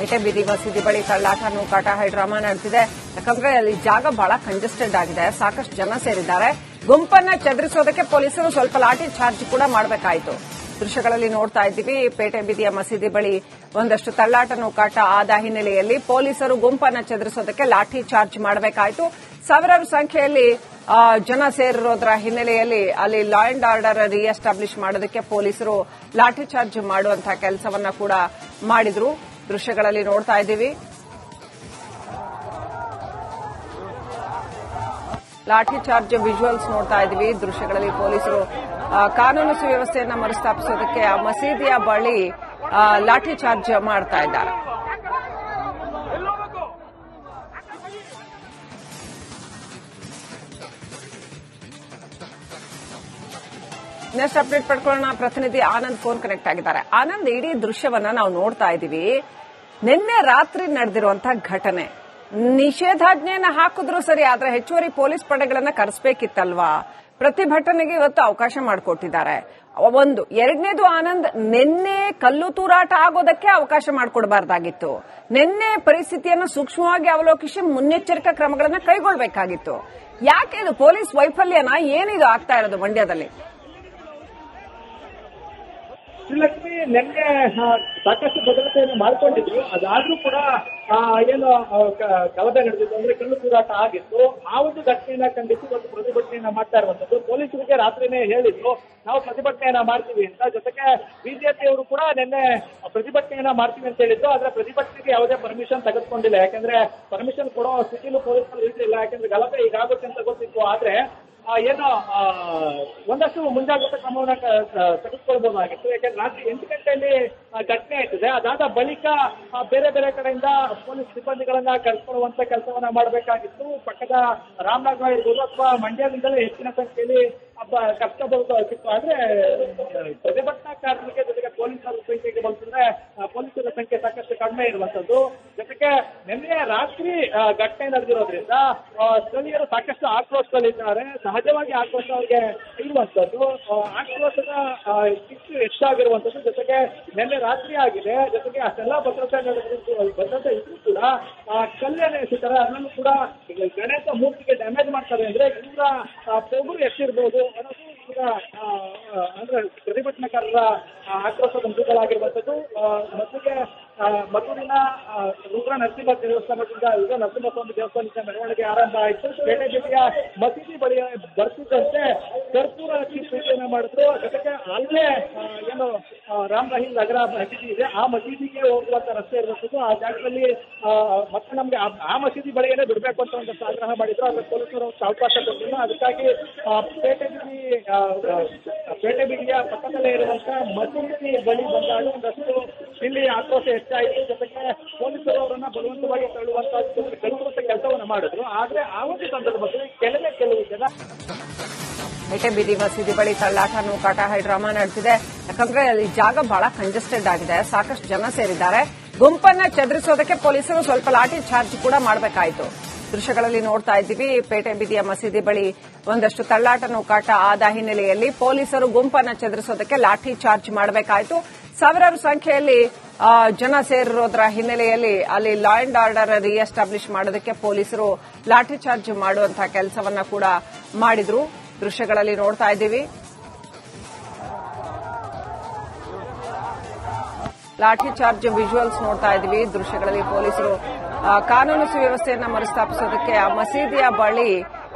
ಐಟೆ ಬೀದಿ ಮಸೀದಿ ಬಳಿ ಕಳ್ಳಾಟ ನೂಕಾಟ ಹೈಡ್ರಾಮಾ ನಡೆದಿದೆ. ಯಾಕಂದ್ರೆ ಅಲ್ಲಿ ಜಾಗ ಬಹಳ ಕಂಜೆಸ್ಟೆಡ್ ಆಗಿದೆ, ಸಾಕಷ್ಟು ಜನ ಸೇರಿದ್ದಾರೆ. ಗುಂಪನ್ನ ಚದುರಿಸೋದಕ್ಕೆ ಪೊಲೀಸರು ಸ್ವಲ್ಪ ಲಾಠಿ ಚಾರ್ಜ್ ಕೂಡ ಮಾಡಬೇಕಾಯಿತು. ದೃಶ್ಯಗಳಲ್ಲಿ ನೋಡ್ತಾ ಇದ್ದೀವಿ, ಪೇಟೆ ಬೀದಿಯ ಮಸೀದಿ ಬಳಿ ಒಂದಷ್ಟು ತಳ್ಳಾಟ ನೂಕಾಟ ಆದ ಹಿನ್ನೆಲೆಯಲ್ಲಿ ಪೊಲೀಸರು ಗುಂಪನ್ನ ಚದುರಿಸೋದಕ್ಕೆ ಲಾಠಿ ಚಾರ್ಜ್ ಮಾಡಬೇಕಾಯಿತು. ಸಾವಿರಾರು ಸಂಖ್ಯೆಯಲ್ಲಿ ಜನ ಸೇರಿರೋದ್ರ ಹಿನ್ನೆಲೆಯಲ್ಲಿ ಅಲ್ಲಿ ಲಾ ಅಂಡ್ ಆರ್ಡರ್ ರಿಎಸ್ಟಾಬ್ಲಿಷ್ ಮಾಡೋದಕ್ಕೆ ಪೊಲೀಸರು ಲಾಠಿ ಚಾರ್ಜ್ ಮಾಡುವಂತಹ ಕೆಲಸವನ್ನ ಕೂಡ ಮಾಡಿದ್ರು. ದೃಶ್ಯಗಳಲ್ಲಿ ನೋಡ್ತಾ ಇದ್ದೀವಿ, ಲಾಠಿ ಚಾರ್ಜ್ ವಿಜುವಲ್ಸ್ ನೋಡ್ತಾ ಇದ್ದೀವಿ. ದೃಶ್ಯಗಳಲ್ಲಿ ಪೊಲೀಸರು ಕಾನೂನು ಸುವ್ಯವಸ್ಥೆಯನ್ನ ಮರುಸ್ಥಾಪಿಸೋದಕ್ಕೆ ಆ ಮಸೀದಿಯ ಬಳಿ ಲಾಠಿ ಚಾರ್ಜ್ ಮಾಡ್ತಾ ಇದ್ದಾರೆ. ನೆಕ್ಸ್ಟ್ ಅಪ್ಡೇಟ್ ಪಡ್ಕೊಳ್ಳೋಣ. ಪ್ರತಿನಿಧಿ ಆನಂದ್ ಫೋನ್ ಕನೆಕ್ಟ್ ಆಗಿದ್ದಾರೆ. ಆನಂದ್, ಇಡೀ ದೃಶ್ಯವನ್ನ ನಾವು ನೋಡ್ತಾ ಇದ್ದೀವಿ. ನಿನ್ನೆ ರಾತ್ರಿ ನಡೆದಿರುವಂತಹ ಘಟನೆ, ನಿಷೇಧಾಜ್ಞೆಯನ್ನ ಹಾಕಿದ್ರು ಸರಿ, ಆದ್ರೆ ಹೆಚ್ಚುವರಿ ಪೊಲೀಸ್ ಪಡೆಗಳನ್ನ ಕರೆಸಬೇಕಿತ್ತಲ್ವಾ? ಪ್ರತಿಭಟನೆಗೆ ಇವತ್ತು ಅವಕಾಶ ಮಾಡಿಕೊಟ್ಟಿದ್ದಾರೆ. ಒಂದು. ಎರಡನೇದು ಆನಂದ್, ನಿನ್ನೆ ಕಲ್ಲು ತೂರಾಟ ಆಗೋದಕ್ಕೆ ಅವಕಾಶ ಮಾಡಿಕೊಡಬಾರ್ದಾಗಿತ್ತು. ನಿನ್ನೆ ಪರಿಸ್ಥಿತಿಯನ್ನು ಸೂಕ್ಷ್ಮವಾಗಿ ಅವಲೋಕಿಸಿ ಮುನ್ನೆಚ್ಚರಿಕಾ ಕ್ರಮಗಳನ್ನ ಕೈಗೊಳ್ಳಬೇಕಾಗಿತ್ತು. ಯಾಕೆ ಇದು ಪೊಲೀಸ್ ವೈಫಲ್ಯನ? ಏನಿದು ಆಗ್ತಾ ಇರೋದು ಮಂಡ್ಯದಲ್ಲಿ? ಶ್ರೀಲಕ್ಷ್ಮಿ, ನಿನ್ನೆ ಸಾಕಷ್ಟು ಬದಲಾವಣೆಯನ್ನು ಮಾಡಿಕೊಂಡಿದ್ರು. ಅದಾದ್ರೂ ಕೂಡ ಏನು ಗಲಭೆ ನಡೆದಿತ್ತು, ಅಂದ್ರೆ ಕಲ್ಲು ತೂರಾಟ ಆಗಿತ್ತು. ಆ ಒಂದು ಘಟನೆಯನ್ನ ಖಂಡಿಸಿ ಒಂದು ಪ್ರತಿಭಟನೆಯನ್ನ ಮಾಡ್ತಾ ಇರುವಂತದ್ದು. ಪೊಲೀಸರಿಗೆ ರಾತ್ರಿನೇ ಹೇಳಿದ್ರು ನಾವು ಪ್ರತಿಭಟನೆಯನ್ನ ಮಾಡ್ತೀವಿ ಅಂತ. ಜೊತೆಗೆ ಬಿಜೆಪಿಯವರು ಕೂಡ ನಿನ್ನೆ ಪ್ರತಿಭಟನೆಯನ್ನ ಮಾಡ್ತೀವಿ ಅಂತ ಹೇಳಿದ್ರು. ಆದ್ರೆ ಪ್ರತಿಭಟನೆಗೆ ಯಾವುದೇ ಪರ್ಮಿಷನ್ ತೆಗೆದುಕೊಂಡಿಲ್ಲ. ಯಾಕಂದ್ರೆ ಪರ್ಮಿಷನ್ ಕೊಡೋ ಸ್ಥಿತಿಲೂ ಪೊಲೀಸರು ಇರಲಿಲ್ಲ. ಯಾಕಂದ್ರೆ ಗಲಭೆ ಈಗಾಗುತ್ತೆ ಅಂತ ಗೊತ್ತಿತ್ತು. ಆದ್ರೆ ಏನೋ ಒಂದಷ್ಟು ಮುಂಜಾಗ್ರತಾ ಕ್ರಮವನ್ನ ತೆಗೆದುಕೊಳ್ಬಹುದಾಗಿತ್ತು. ಯಾಕಂದ್ರೆ ರಾತ್ರಿ 8 ಗಂಟೆಯಲ್ಲಿ ಘಟನೆ ಆಯ್ತದೆ. ಅದಾದ ಬಳಿಕ ಬೇರೆ ಬೇರೆ ಕಡೆಯಿಂದ ಪೊಲೀಸ್ ಸಿಬ್ಬಂದಿಗಳನ್ನ ಕರೆಸ್ಕೊಳ್ಳುವಂತ ಕೆಲಸವನ್ನ ಮಾಡಬೇಕಾಗಿತ್ತು. ಪಕ್ಕದ ರಾಮನಗರ ಇರ್ಬೋದು ಅಥವಾ ಮಂಡ್ಯದಿಂದಲೇ ಹೆಚ್ಚಿನ ಸಂಖ್ಯೆಯಲ್ಲಿ ಕರ್ಕೋಬಹುದಾಗಿತ್ತು. ಆದ್ರೆ ಪ್ರತಿಭಟನಾಕಾರರಿಗೆ ಜೊತೆಗೆ ಪೊಲೀಸರ ಸಂಖ್ಯೆಗೆ ಬಂದ್ರೆ ಪೊಲೀಸರ ಸಂಖ್ಯೆ ಸಾಕಷ್ಟು ಕಡಿಮೆ ಇರುವಂತದ್ದು. ಜೊತೆಗೆ ನಿನ್ನೆ ರಾತ್ರಿ ಘಟನೆ ನಡೆದಿರೋದ್ರಿಂದ ಸ್ಥಳೀಯರು ಸಾಕಷ್ಟು ಆಕ್ರೋಶದಲ್ಲಿದ್ದಾರೆ. ಸಹಜವಾಗಿ ಆಕ್ರೋಶ ಅವರಿಗೆ ಇರುವಂತದ್ದು. ಆಕ್ರೋಶದ ಕಿಚ್ಚು ಹೆಚ್ಚಾಗಿರುವಂತದ್ದು. ಜೊತೆಗೆ ನಿನ್ನೆ ರಾತ್ರಿ ಆಗಿದೆ. ಜೊತೆಗೆ ಅಷ್ಟೆಲ್ಲ ಭದ್ರತೆ ಇದ್ರೂ ಕೂಡ ಕಲ್ಯಾಣ ಎಸಿತಾರೆ. ಅದರಲ್ಲೂ ಕೂಡ ಗಣೇಶ ಮೂರ್ತಿಗೆ ಡ್ಯಾಮೇಜ್ ಮಾಡ್ತಾರೆ ಅಂದ್ರೆ ಇವರ ಪೊಗುರು ಎಷ್ಟಿರ್ಬೋದು ಅನ್ನೋದು ಈಗ ಅಂದ್ರೆ ಪ್ರತಿಭಟನಾಕಾರರ ಆಕ್ರೋಶದ ಮುಖಗಳಾಗಿರುವಂತದ್ದು. ಮೊದಲಿಗೆ ಮದ್ದೂರಿನ ರುದ್ರ ನರಸಿಂಹ ದೇವಸ್ಥಾನದಿಂದ ನರಸಿಂಹಸ್ವಾಮಿ ದೇವಸ್ಥಾನದಿಂದ ಮೆರವಣಿಗೆ ಆರಂಭ ಆಯಿತು. ಪೇಟೆ ಬೀದಿಯ ಮಸೀದಿ ಬಳಿ ಬರ್ತಿದ್ದಂತೆ ಕರ್ಪೂರ ಹಚ್ಚಿ ಪೂಜೆಯನ್ನ ಮಾಡಿದ್ರು. ಜೊತೆಗೆ ಅಲ್ಲೇ ಏನು ರಾಮ್ ರಹೀಂ ನಗರ ಮಸೀದಿ ಇದೆ, ಆ ಮಸೀದಿಗೆ ಹೋಗುವಂತ ರಸ್ತೆ ಇರುವಂತದ್ದು. ಆ ಜಾಗದಲ್ಲಿ ಮತ್ತೆ ನಮ್ಗೆ ಆ ಮಸೀದಿ ಬಳಿಯೇ ಬಿಡಬೇಕು ಅಂತ ಒಂದಷ್ಟು ಆಗ್ರಹ ಮಾಡಿದ್ರು. ಆದ್ರೆ ಪೊಲೀಸರು ಅವಕಾಶ ಕೊಟ್ಟಿಲ್ಲ. ಅದಕ್ಕಾಗಿ ಪೇಟೆ ಬೀದಿಯ ಪಕ್ಕದಲ್ಲೇ ಇರುವಂತಹ ಮಸೀದಿ ಬಳಿ ಬಂದಾಗ ಒಂದಷ್ಟು ಇಲ್ಲಿ ಆಕ್ರೋಶ ಹೆಚ್ಚಾಯಿತು. ಜೊತೆಗೆ ಪೊಲೀಸರು ಅವರನ್ನ ಬಲವಂತವಾಗಿ ತಳ್ಳುವಂತ ಕೆಲಸವನ್ನ ಮಾಡಿದ್ರು. ಆದ್ರೆ ಆ ಒಂದು ಸಂದರ್ಭದಲ್ಲಿ ಕೆಲವು ಜನ ಪೇಟೆ ಬೀದಿ ಮಸೀದಿ ಬಳಿ ತಳ್ಳಾಟ ನೂಕಾಟ ಹೈಡ್ರಾಮಾ ನಡೆದಿದೆ. ಯಾಕಂದ್ರೆ ಅಲ್ಲಿ ಜಾಗ ಬಹಳ ಕಂಜೆಸ್ಟೆಡ್ ಆಗಿದೆ, ಸಾಕಷ್ಟು ಜನ ಸೇರಿದ್ದಾರೆ. ಗುಂಪನ್ನ ಚದುರಿಸೋದಕ್ಕೆ ಪೊಲೀಸರು ಸ್ವಲ್ಪ ಲಾಠಿ ಚಾರ್ಜ್ ಕೂಡ ಮಾಡಬೇಕಾಯಿತು. ದೃಶ್ಯಗಳಲ್ಲಿ ನೋಡ್ತಾ ಇದ್ದೀವಿ, ಪೇಟೆ ಬೀದಿಯ ಮಸೀದಿ ಬಳಿ ಒಂದಷ್ಟು ತಳ್ಳಾಟ ನೂಕಾಟ ಆದ ಹಿನ್ನೆಲೆಯಲ್ಲಿ ಪೊಲೀಸರು ಗುಂಪನ್ನ ಚದುರಿಸೋದಕ್ಕೆ ಲಾಠಿ ಚಾರ್ಜ್ ಮಾಡಬೇಕಾಯಿತು. ಸಾವಿರಾರು ಸಂಖ್ಯೆಯಲ್ಲಿ ಜನ ಸೇರಿರೋದ್ರ ಹಿನ್ನೆಲೆಯಲ್ಲಿ ಅಲ್ಲಿ ಲಾ ಅಂಡ್ ಆರ್ಡರ್ ರಿಎಸ್ಟಾಬ್ಲಿಷ್ ಮಾಡೋದಕ್ಕೆ ಪೊಲೀಸರು ಲಾಠಿ ಚಾರ್ಜ್ ಮಾಡುವಂತಹ ಕೆಲಸವನ್ನ ಕೂಡ ಮಾಡಿದ್ರು. ದೃಶ್ಯಗಳಲ್ಲಿ ನೋಡ್ತಾ ಇದ್ದೀವಿ, ಲಾಠಿ ಚಾರ್ಜ್ ವಿಜುವಲ್ಸ್ ನೋಡ್ತಾ ಇದ್ದೀವಿ. ದೃಶ್ಯಗಳಲ್ಲಿ ಪೊಲೀಸರು ಕಾನೂನು ಸುವ್ಯವಸ್ಥೆಯನ್ನ ಮರುಸ್ಥಾಪಿಸೋದಕ್ಕೆ ಆ ಮಸೀದಿಯ ಬಳಿ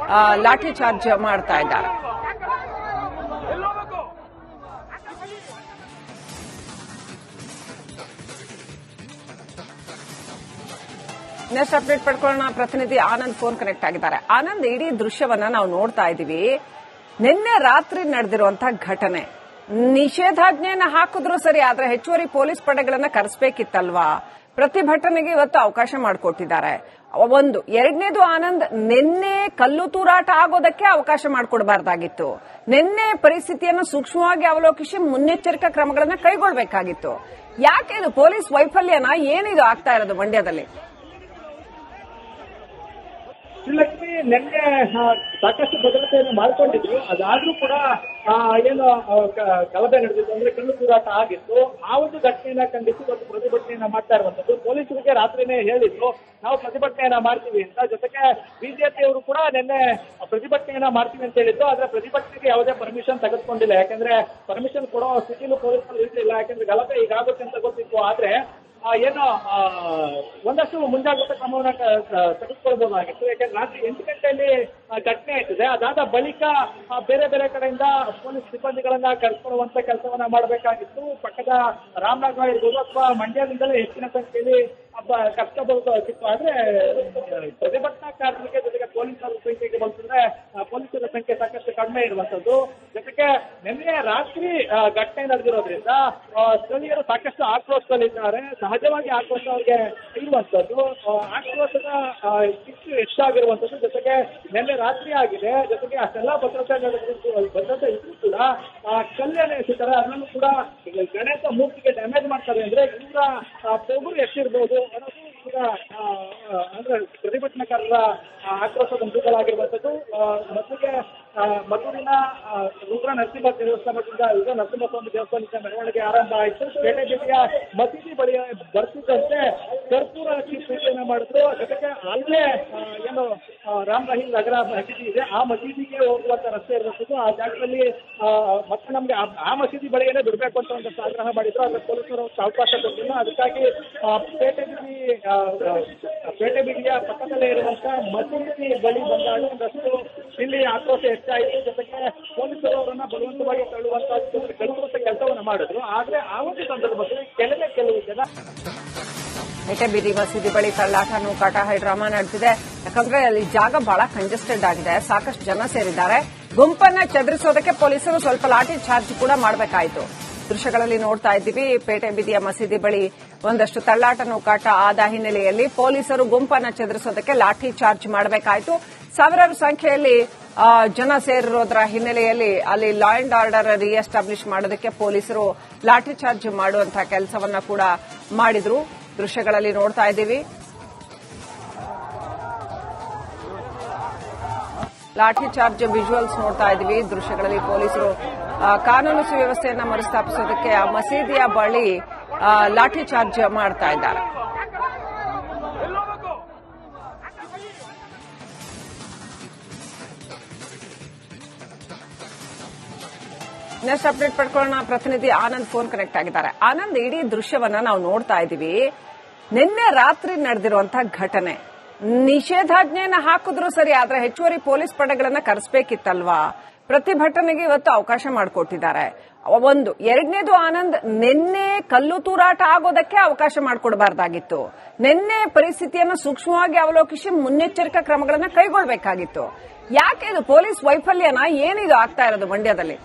ಲಾಠಿ ಚಾರ್ಜ್ ಮಾಡ್ತಾ ಇದ್ದಾರೆ. ನೆಕ್ಸ್ಟ್ ಅಪ್ಡೇಟ್ ಪಡ್ಕೊಳ್ಳೋಣ. ಪ್ರತಿನಿಧಿ ಆನಂದ್ ಫೋನ್ ಕನೆಕ್ಟ್ ಆಗಿದ್ದಾರೆ. ಆನಂದ್, ಇಡೀ ದೃಶ್ಯವನ್ನ ನಾವು ನೋಡ್ತಾ ಇದ್ದೀವಿ. ನಿನ್ನೆ ರಾತ್ರಿ ನಡೆದಿರುವಂತಹ ಘಟನೆ, ನಿಷೇಧಾಜ್ಞೆಯನ್ನ ಹಾಕಿದ್ರು ಸರಿ, ಆದ್ರೆ ಹೆಚ್ಚುವರಿ ಪೊಲೀಸ್ ಪಡೆಗಳನ್ನ ಕರೆಸಬೇಕಿತ್ತಲ್ವಾ? ಪ್ರತಿಭಟನೆಗೆ ಇವತ್ತು ಅವಕಾಶ ಮಾಡಿಕೊಟ್ಟಿದ್ದಾರೆ. ಒಂದು. ಎರಡನೇದು ಆನಂದ್, ನಿನ್ನೆ ಕಲ್ಲು ತೂರಾಟ ಆಗೋದಕ್ಕೆ ಅವಕಾಶ ಮಾಡಿಕೊಡಬಾರ್ದಾಗಿತ್ತು. ನಿನ್ನೆ ಪರಿಸ್ಥಿತಿಯನ್ನು ಸೂಕ್ಷ್ಮವಾಗಿ ಅವಲೋಕಿಸಿ ಮುನ್ನೆಚ್ಚರಿಕಾ ಕ್ರಮಗಳನ್ನ ಕೈಗೊಳ್ಳಬೇಕಾಗಿತ್ತು. ಯಾಕೆ ಇದು ಪೊಲೀಸ್ ವೈಫಲ್ಯನ? ಏನಿದು ಆಗ್ತಾ ಇರೋದು ಮಂಡ್ಯದಲ್ಲಿ? ಶ್ರೀಲಕ್ಷ್ಮಿ, ನಿನ್ನೆ ಸಾಕಷ್ಟು ಭದ್ರತೆಯನ್ನು ಮಾಡಿಕೊಂಡಿದ್ರು. ಅದಾದ್ರೂ ಕೂಡ ಏನು ಗಲಭೆ ನಡೆದಿತ್ತು, ಅಂದ್ರೆ ಕಲ್ಲು ತೂರಾಟ ಆಗಿತ್ತು. ಆ ಒಂದು ಘಟನೆಯನ್ನ ಖಂಡಿಸಿ ಒಂದು ಪ್ರತಿಭಟನೆಯನ್ನ ಮಾಡ್ತಾ ಇರುವಂತದ್ದು. ಪೊಲೀಸರಿಗೆ ರಾತ್ರಿನೇ ಹೇಳಿದ್ರು ನಾವು ಪ್ರತಿಭಟನೆಯನ್ನ ಮಾಡ್ತೀವಿ ಅಂತ. ಜೊತೆಗೆ ಬಿಜೆಪಿ ಅವರು ಕೂಡ ನಿನ್ನೆ ಪ್ರತಿಭಟನೆಯನ್ನ ಮಾಡ್ತೀವಿ ಅಂತ ಹೇಳಿದ್ದು. ಆದ್ರೆ ಪ್ರತಿಭಟನೆಗೆ ಯಾವುದೇ ಪರ್ಮಿಷನ್ ತೆಗೆದುಕೊಂಡಿಲ್ಲ. ಯಾಕಂದ್ರೆ ಪರ್ಮಿಷನ್ ಕೊಡೋ ಸ್ಥಿತಿಲೂ ಪೊಲೀಸರು ಇರಲಿಲ್ಲ. ಯಾಕಂದ್ರೆ ಗಲಭೆ ಈಗಾಗುತ್ತೆ ಅಂತ ಗೊತ್ತಿತ್ತು. ಆದ್ರೆ ಏನು ಒಂದಷ್ಟು ಮುಂಜಾಗ್ರತಾ ಕ್ರಮವನ್ನ ತೆಗೆದುಕೊಳ್ಬಹುದಾಗಿತ್ತು. ಯಾಕಂದ್ರೆ ರಾತ್ರಿ 8 ಗಂಟೆಯಲ್ಲಿ ಘಟನೆ ಆಯ್ತದೆ. ಅದಾದ ಬಳಿಕ ಬೇರೆ ಬೇರೆ ಕಡೆಯಿಂದ ಪೊಲೀಸ್ ಸಿಬ್ಬಂದಿಗಳನ್ನ ಕರ್ಕೊಳ್ಳುವಂತ ಕೆಲಸವನ್ನ ಮಾಡಬೇಕಾಗಿತ್ತು. ಪಕ್ಕದ ರಾಮನಗರ ಇರ್ಬೋದು ಅಥವಾ ಮಂಡ್ಯದಿಂದಲೇ ಹೆಚ್ಚಿನ ಸಂಖ್ಯೆಯಲ್ಲಿ ಕರ್ಕೋಬಹುದಾಗಿತ್ತು. ಆದ್ರೆ ಪ್ರತಿಭಟನಾಕಾರರಿಗೆ ಜೊತೆಗೆ ಪೊಲೀಸರ ಸಂಖ್ಯೆಗೆ ಬಂದ್ರೆ ಪೊಲೀಸರ ಸಂಖ್ಯೆ ಸಾಕಷ್ಟು ಕಡಿಮೆ ಇರುವಂತದ್ದು. ಜೊತೆಗೆ ನಿನ್ನೆ ರಾತ್ರಿ ಘಟನೆ ನಡೆದಿರೋದ್ರಿಂದ ಸ್ಥಳೀಯರು ಸಾಕಷ್ಟು ಆಕ್ರೋಶದಲ್ಲಿದ್ದಾರೆ. ಸಹಜವಾಗಿ ಆಕ್ರೋಶ ಅವ್ರಿಗೆ ಇರುವಂತದ್ದು. ಆಕ್ರೋಶದ ಕಿಚ್ಚು ಹೆಚ್ಚಾಗಿರುವಂತದ್ದು. ಜೊತೆಗೆ ನಿನ್ನೆ ರಾತ್ರಿ ಆಗಿದೆ. ಜೊತೆಗೆ ಅಷ್ಟೆಲ್ಲ ಭದ್ರತೆ ಇದ್ರೂ ಕೂಡ ಕಲ್ಯಾಣ ಎಸಿತಾರೆ. ಅದರಲ್ಲೂ ಕೂಡ ಗಣೇಶ ಮೂರ್ತಿಗೆ ಡ್ಯಾಮೇಜ್ ಮಾಡ್ತಾರೆ ಅಂದ್ರೆ ಇವರ ಪೊಗುರು ಎಷ್ಟಿರ್ಬೋದು ಅನ್ನೋದು ಕೂಡ ಅಂದ್ರೆ ಪ್ರತಿಭಟನಾಕಾರರ ಆಕ್ರೋಶದ ಮುಖಗಳಾಗಿರುವಂತದ್ದು. ಮೊದಲಿಗೆ ಮದ್ದೂರಿನ ರುದ್ರ ನರಸಿಂಹ ದೇವಸ್ಥಾನದಿಂದ ರುದ್ರ ನರಸಿಂಹಸ್ವಾಮಿ ದೇವಸ್ಥಾನದಿಂದ ಮೆರವಣಿಗೆ ಆರಂಭ ಆಯಿತು. ಪೇಟೆ ಬೀದಿಯ ಮಸೀದಿ ಬಳಿ ಬರ್ತಿದ್ದಂತೆ ಕರ್ಪೂರ ಹಚ್ಚಿ ಪೂಜೆಯನ್ನ ಮಾಡಿದ್ರು. ಜೊತೆಗೆ ಅಲ್ಲೇ ಏನು ರಾಮ್ ರಹೀಂ ನಗರ ಮಸೀದಿ ಇದೆ, ಆ ಮಸೀದಿಗೆ ಹೋಗುವಂತ ರಸ್ತೆ ಇರುವಂತದ್ದು. ಆ ಜಾಗದಲ್ಲಿ ಮತ್ತೆ ನಮ್ಗೆ ಆ ಮಸೀದಿ ಬಳಿಯೇ ಬಿಡಬೇಕು ಅಂತ ಒಂದಷ್ಟು ಆಗ್ರಹ ಮಾಡಿದ್ರು. ಆದ್ರೆ ಪೊಲೀಸರು ಅವಕಾಶ ಕೊಟ್ಟಿಲ್ಲ. ಅದಕ್ಕಾಗಿ ಪೇಟೆ ಬೀದಿಯ ಪಕ್ಕದಲ್ಲೇ ಇರುವಂತ ಮಸೀದಿ ಬಳಿ ಬಂದಾಗ ಒಂದಷ್ಟು ಇಲ್ಲಿ ಆಕ್ರೋಶ ಹೆಚ್ಚಾಯಿತು. ಜೊತೆಗೆ ಪೊಲೀಸರು ಅವರನ್ನ ಬಲವಂತವಾಗಿ ತಳ್ಳುವಂತ ಕೆಲಸವನ್ನ ಮಾಡಿದ್ರು. ಆದ್ರೆ ಆ ಒಂದು ಸಂದರ್ಭದಲ್ಲಿ ಕೆಲವು ಜನ ಪೇಟೆ ಬೀದಿ ಮಸೀದಿ ಬಳಿ ತಳ್ಳಾಟ, ನೂಕಾಟ, ಹೈಡ್ರಾಮಾ ನಡೆದಿದೆ. ಯಾಕಂದ್ರೆ ಅಲ್ಲಿ ಜಾಗ ಬಹಳ ಕಂಜೆಸ್ಟೆಡ್ ಆಗಿದೆ, ಸಾಕಷ್ಟು ಜನ ಸೇರಿದ್ದಾರೆ. ಗುಂಪನ್ನ ಚದುರಿಸೋದಕ್ಕೆ ಪೊಲೀಸರು ಸ್ವಲ್ಪ ಲಾಠಿ ಚಾರ್ಜ್ ಕೂಡ ಮಾಡಬೇಕಾಯಿತು. ದೃಶ್ಯಗಳಲ್ಲಿ ನೋಡ್ತಾ ಇದ್ದೀವಿ. ಪೇಟೆ ಬೀದಿಯ ಮಸೀದಿ ಬಳಿ ಒಂದಷ್ಟು ತಳ್ಳಾಟ, ನೂಕಾಟ ಆದ ಹಿನ್ನೆಲೆಯಲ್ಲಿ ಪೊಲೀಸರು ಗುಂಪನ್ನ ಚದುರಿಸೋದಕ್ಕೆ ಲಾಠಿ ಚಾರ್ಜ್ ಮಾಡಬೇಕಾಯಿತು. ಸಾವಿರಾರು ಸಂಖ್ಯೆಯಲ್ಲಿ ಜನ ಸೇರಿರೋದ್ರ ಹಿನ್ನೆಲೆಯಲ್ಲಿ ಅಲ್ಲಿ ಲಾ ಅಂಡ್ ಆರ್ಡರ್ ರಿಎಸ್ಟಾಬ್ಲಿಷ್ ಮಾಡೋದಕ್ಕೆ ಪೊಲೀಸರು ಲಾಠಿ ಚಾರ್ಜ್ ಮಾಡುವಂತಹ ಕೆಲಸವನ್ನ ಕೂಡ ಮಾಡಿದ್ರು. ದೃಶ್ಯಗಳಲ್ಲಿ ನೋಡ್ತಾ ಇದ್ದೀವಿ. ಲಾಠಿ ಚಾರ್ಜ್ ವಿಜುವಲ್ಸ್ ನೋಡ್ತಾ ಇದ್ದೀವಿ. ದೃಶ್ಯಗಳಲ್ಲಿ ಪೊಲೀಸರು ಕಾನೂನು ಸುವ್ಯವಸ್ಥೆಯನ್ನ ಮರುಸ್ಥಾಪಿಸೋದಕ್ಕೆ ಆ ಮಸೀದಿಯ ಬಳಿ ಲಾಠಿ ಚಾರ್ಜ್ ಮಾಡ್ತಾ ಇದ್ದಾರೆ. ನೆಕ್ಸ್ಟ್ ಅಪ್ಡೇಟ್ ಪಡ್ಕೊಳ್ಳೋಣ. ಪ್ರತಿನಿಧಿ ಆನಂದ್ ಫೋನ್ ಕನೆಕ್ಟ್ ಆಗಿದ್ದಾರೆ. ಆನಂದ್, ಇಡೀ ದೃಶ್ಯವನ್ನ ನಾವು ನೋಡ್ತಾ ಇದ್ದೀವಿ. ನಿನ್ನೆ ರಾತ್ರಿ ನಡೆದಿರುವಂತಹ ಘಟನೆ, ನಿಷೇಧಾಜ್ಞೆಯನ್ನ ಹಾಕಿದ್ರು ಸರಿ, ಆದ್ರೆ ಹೆಚ್ಚುವರಿ ಪೊಲೀಸ್ ಪಡೆಗಳನ್ನ ಕರೆಸಬೇಕಿತ್ತಲ್ವಾ? ಪ್ರತಿಭಟನೆಗೆ ಇವತ್ತು ಅವಕಾಶ ಮಾಡಿಕೊಟ್ಟಿದ್ದಾರೆ. ಒಂದು. ಎರಡನೇದು ಆನಂದ್, ನಿನ್ನೆ ಕಲ್ಲು ತೂರಾಟ ಆಗೋದಕ್ಕೆ ಅವಕಾಶ ಮಾಡಿಕೊಡಬಾರ್ದಾಗಿತ್ತು. ನಿನ್ನೆ ಪರಿಸ್ಥಿತಿಯನ್ನು ಸೂಕ್ಷ್ಮವಾಗಿ ಅವಲೋಕಿಸಿ ಮುನ್ನೆಚ್ಚರಿಕಾ ಕ್ರಮಗಳನ್ನ ಕೈಗೊಳ್ಳಬೇಕಾಗಿತ್ತು. ಯಾಕೆ ಇದು ಪೊಲೀಸ್ ವೈಫಲ್ಯನ? ಏನಿದು ಆಗ್ತಾ ಇರೋದು ಮಂಡ್ಯದಲ್ಲಿ?